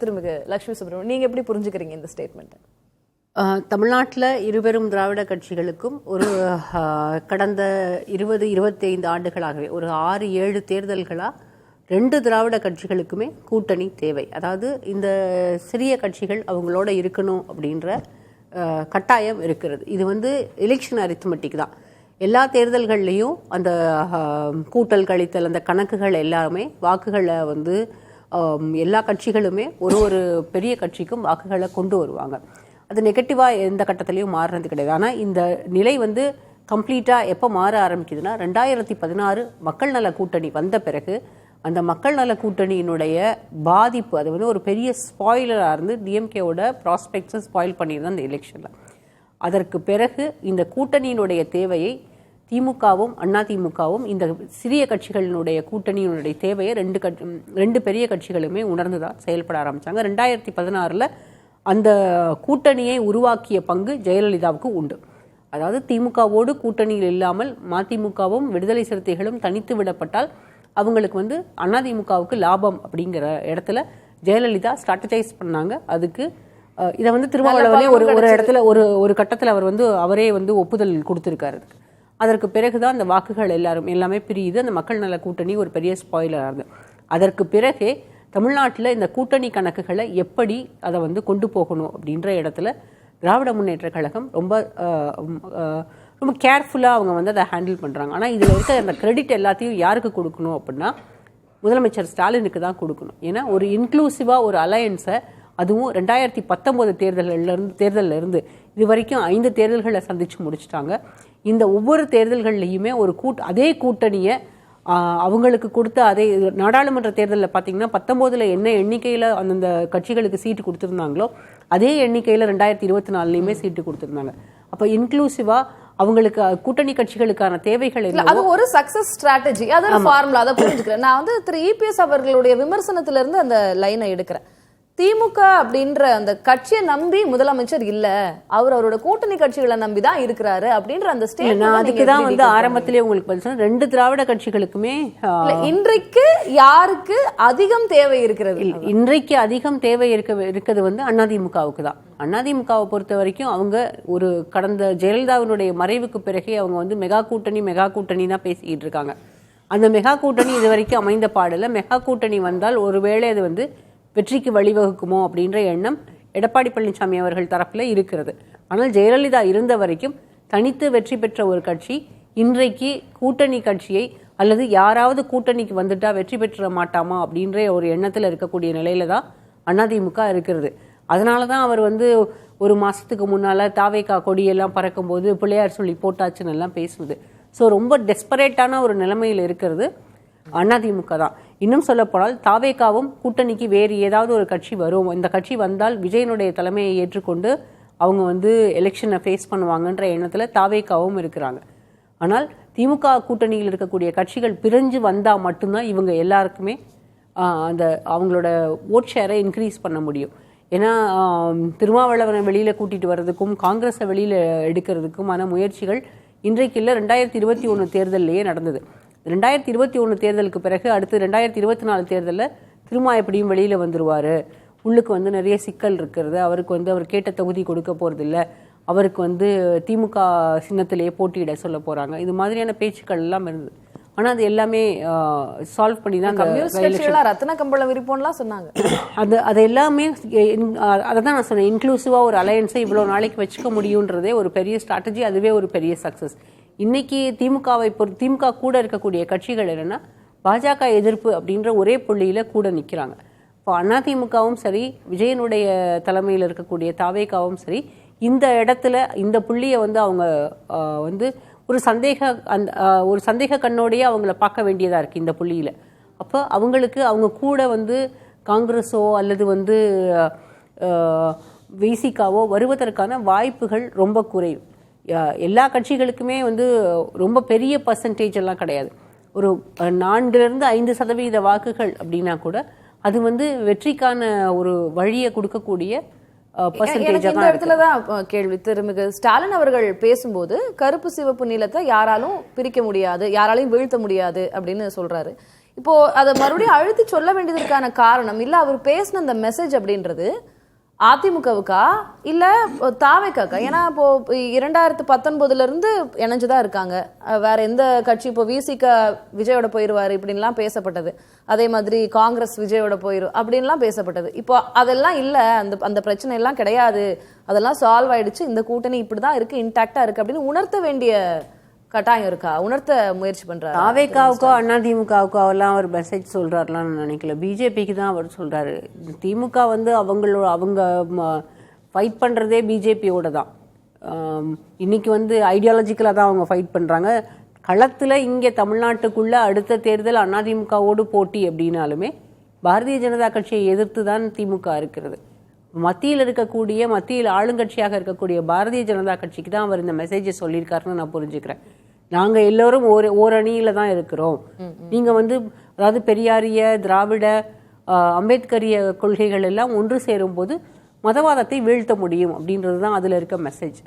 திருமிகு லட்சுமி சுப்ரமணியன், நீங்க எப்படி புரிஞ்சுக்கிறீங்க இந்த ஸ்டேட்மெண்ட்? தமிழ்நாட்டில் இருபெரும் திராவிட கட்சிகளுக்கும் ஒரு கடந்த 20-25 ஆண்டுகளாகவே ஒரு 6-7 தேர்தல்களாக 2 திராவிட கட்சிகளுக்குமே கூட்டணி தேவை. அதாவது இந்த சிறிய கட்சிகள் அவங்களோட இருக்கணும் அப்படின்ற கட்டாயம் இருக்கிறது. இது எலெக்ஷன் அரித்மெட்டிக் தான். எல்லா தேர்தல்கள்லேயும் அந்த கூட்டல் கழித்தல் அந்த கணக்குகள் எல்லாமே வாக்குகளை எல்லா கட்சிகளுமே ஒரு பெரிய கட்சிக்கும் வாக்குகளை கொண்டு வருவாங்க. அது நெகட்டிவாக எந்த கட்டத்திலையும் மாறுறது கிடையாது. ஆனால் இந்த நிலை கம்ப்ளீட்டாக எப்போ மாற ஆரம்பிக்குதுன்னா 2016 மக்கள் நல கூட்டணி வந்த பிறகு அந்த மக்கள் நல கூட்டணியினுடைய பாதிப்பு அது ஒரு பெரிய ஸ்பாயிலராக இருந்து டிஎம்கேவோட ப்ராஸ்பெக்ட்ஸை ஸ்பாயில் பண்ணியிருந்தோம் அந்த எலெக்ஷனில். அதற்கு பிறகு இந்த கூட்டணியினுடைய தேவையை திமுகவும் அதிமுகவும் இந்த சிறிய கட்சிகளினுடைய கூட்டணியினுடைய தேவையை ரெண்டு பெரிய கட்சிகளுமே உணர்ந்து தான் செயல்பட ஆரம்பித்தாங்க. 2016 அந்த கூட்டணியை உருவாக்கிய பங்கு ஜெயலலிதாவுக்கு உண்டு. அதாவது திமுகவோடு கூட்டணியில் இல்லாமல் மதிமுகவும் விடுதலை சிறுத்தைகளும் தனித்து விடப்பட்டால் அவங்களுக்கு அதிமுகவுக்கு லாபம் அப்படிங்கிற இடத்துல ஜெயலலிதா ஸ்ட்ராட்டஜைஸ் பண்ணாங்க. அதுக்கு இதை திருமாவளவனே ஒரு இடத்துல ஒரு கட்டத்தில் அவர் அவரே ஒப்புதல் கொடுத்துருக்காரு. அதற்கு பிறகுதான் அந்த வாக்குகள் எல்லாமே பிரியுது. அந்த மக்கள் நல கூட்டணி ஒரு பெரிய ஸ்பாயிலராக இருந்தது. அதற்கு பிறகே தமிழ்நாட்டில் இந்த கூட்டணி கணக்குகளை எப்படி அதை கொண்டு போகணும் அப்படின்ற இடத்துல திராவிட முன்னேற்ற கழகம் ரொம்ப கேர்ஃபுல்லாக அவங்க அதை ஹேண்டில் பண்ணுறாங்க. ஆனால் இதில் இருக்க அந்த கிரெடிட் எல்லாத்தையும் யாருக்கு கொடுக்கணும் அப்படின்னா முதலமைச்சர் ஸ்டாலினுக்கு தான் கொடுக்கணும். ஏன்னா ஒரு இன்க்ளூசிவாக ஒரு அலையன்ஸை அதுவும் 2019 தேர்தலில் இருந்து இது வரைக்கும் 5 தேர்தல்களை சந்தித்து முடிச்சிட்டாங்க. இந்த ஒவ்வொரு தேர்தல்கள்லையுமே அதே கூட்டணியை அவங்களுக்கு கொடுத்த அதே நாடாளுமன்ற தேர்தலில் பார்த்தீங்கன்னா 19 என்ன எண்ணிக்கையில் அந்தந்த கட்சிகளுக்கு சீட்டு கொடுத்துருந்தாங்களோ அதே எண்ணிக்கையில் 2024 சீட்டு கொடுத்துருந்தாங்க. அப்போ இன்க்ளூசிவாக அவங்களுக்கு கூட்டணி கட்சிகளுக்கான தேவைகள் அது ஒரு சக்சஸ் ஸ்ட்ராட்டஜி, அது ஒரு ஃபார்முலா. அதை புரிஞ்சுக்கிறேன். நான் திரு இபிஎஸ் அவர்களுடைய விமர்சனத்திலிருந்து அந்த லைனை எடுக்கிறேன். திமுக அப்படின்ற அந்த கட்சியை நம்பி முதலமைச்சர் இல்ல, அவரோட கூட்டணி கட்சிகளை நம்பி தான் இருக்கிறாரு அப்படின்ற அந்த ஸ்டேட்மெண்ட். அதுக்குதான் ஆரம்பத்திலே உங்களுக்கு 2 திராவிட கட்சிகளுக்குமே இன்றைக்கு யாருக்கு அதிகம் தேவை இருக்கிறது? இன்றைக்கு அதிகம் தேவை இருக்கிறது அதிமுகவுக்கு தான். அதிமுகவை பொறுத்த வரைக்கும் அவங்க ஒரு கடந்த ஜெயலலிதாவினுடைய மறைவுக்கு பிறகே அவங்க மெகா கூட்டணி தான் பேசிக்கிட்டு இருக்காங்க. அந்த மெகா கூட்டணி இது வரைக்கும் அமைந்த பாடல. மெகா கூட்டணி வந்தால் ஒருவேளை அது வெற்றிக்கு வழிவகுக்குமோ அப்படின்ற எண்ணம் எடப்பாடி பழனிசாமி அவர்கள் தரப்புல இருக்கிறது. ஆனால் ஜெயலலிதா இருந்த வரைக்கும் தனித்து வெற்றி பெற்ற ஒரு கட்சி இன்றைக்கு கூட்டணி கட்சியை அல்லது யாராவது கூட்டணிக்கு வந்துட்டா வெற்றி பெற்ற மாட்டாமா அப்படின்ற ஒரு எண்ணத்தில் இருக்கக்கூடிய நிலையில தான் அதிமுக இருக்கிறது. அதனால தான் அவர் ஒரு மாசத்துக்கு முன்னால தாவேகா கொடியெல்லாம் பறக்கும்போது பிள்ளையார் சொல்லி போட்டாச்சுன்னு எல்லாம் பேசுவது. ஸோ ரொம்ப டெஸ்பரேட்டான ஒரு நிலைமையில் இருக்கிறது அதிமுக தான். இன்னும் சொல்லப்போனால் தாவேகாவும் கூட்டணிக்கு வேறு ஏதாவது ஒரு கட்சி வரும், இந்த கட்சி வந்தால் விஜயனுடைய தலைமையை ஏற்றுக்கொண்டு அவங்க எலெக்ஷனை ஃபேஸ் பண்ணுவாங்கன்ற எண்ணத்தில் தாவேகாவும் இருக்கிறாங்க. ஆனால் திமுக கூட்டணியில் இருக்கக்கூடிய கட்சிகள் பிரிஞ்சு வந்தால் மட்டும்தான் இவங்க எல்லாருக்குமே அந்த அவங்களோட ஓட் ஷேரை இன்க்ரீஸ் பண்ண முடியும். ஏன்னா திருமாவளவனை வெளியில் கூட்டிகிட்டு வர்றதுக்கும் காங்கிரஸை வெளியில் எடுக்கிறதுக்குமான முயற்சிகள் இன்றைக்கு இல்லை, 2021 தேர்தலிலேயே நடந்தது. 2021 தேர்தலுக்கு பிறகு அடுத்து 2024 தேர்தலில் திருமா எப்படியும் வெளியில் வந்துடுவார், உள்ளுக்கு நிறைய சிக்கல் இருக்கிறது, அவருக்கு அவர் கேட்ட தொகுதி கொடுக்க போகிறதில்ல, அவருக்கு திமுக சின்னத்திலேயே போட்டியிட சொல்ல போகிறாங்க, இது மாதிரியான பேச்சுக்கள் எல்லாம் இருந்தது. ஆனால் அது எல்லாமே சால்வ் பண்ணி தான் ரத்ன கம்பளம் விரிப்போம்லாம் சொன்னாங்க. அது எல்லாமே அதை தான் நான் சொன்னேன், இன்க்ளூசிவாக ஒரு அலையன்ஸை இவ்வளோ நாளைக்கு வச்சுக்க முடியுன்றதே ஒரு பெரிய ஸ்ட்ராட்டஜி, அதுவே ஒரு பெரிய சக்ஸஸ். இன்னைக்கு திமுக கூட இருக்கக்கூடிய கட்சிகள் என்னன்னா பாஜக எதிர்ப்பு அப்படின்ற ஒரே புள்ளியில கூட நிற்கிறாங்க. இப்போ அதிமுகவும் சரி விஜயனுடைய தலைமையில் இருக்கக்கூடிய தாவேகாவும் சரி இந்த இடத்துல இந்த புள்ளியை அவங்க ஒரு சந்தேக கண்ணோடையே அவங்கள பார்க்க வேண்டியதா இருக்கு இந்த புள்ளியில. அப்போ அவங்களுக்கு அவங்க கூட காங்கிரஸோ அல்லது விசிகாவோ வருவதற்கான வாய்ப்புகள் ரொம்ப குறைவு. எல்லா கட்சிகளுக்குமே ரொம்ப பெரிய பர்சன்டேஜ் எல்லாம் கிடையாது. ஒரு 4-5% வாக்குகள் அப்படின்னா கூட அது வெற்றிக்கான ஒரு வழியை கொடுக்கக்கூடிய இந்த இடத்துலதான் கேள்வி. திருமிகு ஸ்டாலின் அவர்கள் பேசும்போது கருப்பு சிவப்பு நீலத்தை யாராலும் பிரிக்க முடியாது, யாராலையும் வீழ்த்த முடியாது அப்படின்னு சொல்றாரு. இப்போ அதை மறுபடியும் அழுத்தி சொல்ல வேண்டியதற்கான காரணம் இல்ல அவர் பேசின அந்த மெசேஜ் அப்படின்றது அதிமுகவுக்கா இல்ல தாவேக்காக்கா? ஏன்னா இப்போ 2019 இருந்து இணைஞ்சுதான் இருக்காங்க. வேற எந்த கட்சி இப்போ விசிக விஜயோட போயிருவாரு இப்படின்லாம் பேசப்பட்டது. அதே மாதிரி காங்கிரஸ் விஜயோட போயிரு அப்படின்லாம் பேசப்பட்டது. இப்போ அதெல்லாம் இல்ல, அந்த பிரச்சனை எல்லாம் கிடையாது, அதெல்லாம் சால்வ் ஆயிடுச்சு, இந்த கூட்டணி இப்படிதான் இருக்கு, இன்டாக்டா இருக்கு அப்படின்னு உணர்த்த வேண்டிய கட்டாயம் இருக்கா? உணர்த்த முயற்சி பண்றாரு. தாவேக்காவுக்கோ அதிமுகவுக்கோ எல்லாம் அவர் மெசேஜ் சொல்றாருலாம் நினைக்கல. பிஜேபிக்கு தான் அவர் சொல்றாரு. திமுக வந்து அவங்க ஃபைட் பண்றதே பிஜேபியோட தான். இன்னைக்கு வந்து ஐடியாலஜிக்கலா தான் அவங்க ஃபைட் பண்றாங்க. களத்துல இங்க தமிழ்நாட்டுக்குள்ள அடுத்த தேர்தல் அதிமுகவோடு போட்டி அப்படின்னாலுமே பாரதிய ஜனதா கட்சியை எதிர்த்து தான் திமுக இருக்கிறது. மத்தியில் ஆளுங்கட்சியாக இருக்கக்கூடிய பாரதிய ஜனதா கட்சிக்கு தான் அவர் இந்த மெசேஜை சொல்லியிருக்காருன்னு நான் புரிஞ்சுக்கிறேன். நாங்க எல்லோரும் ஓரணியில தான் இருக்கிறோம். நீங்க வந்து அதாவது பெரியாரிய, திராவிட, அம்பேத்கரிய கொள்கைகள் எல்லாம் ஒன்று சேரும் போது மதவாதத்தை வீழ்த்த முடியும் அப்படின்றது தான் அதுல இருக்க மெசேஜ்.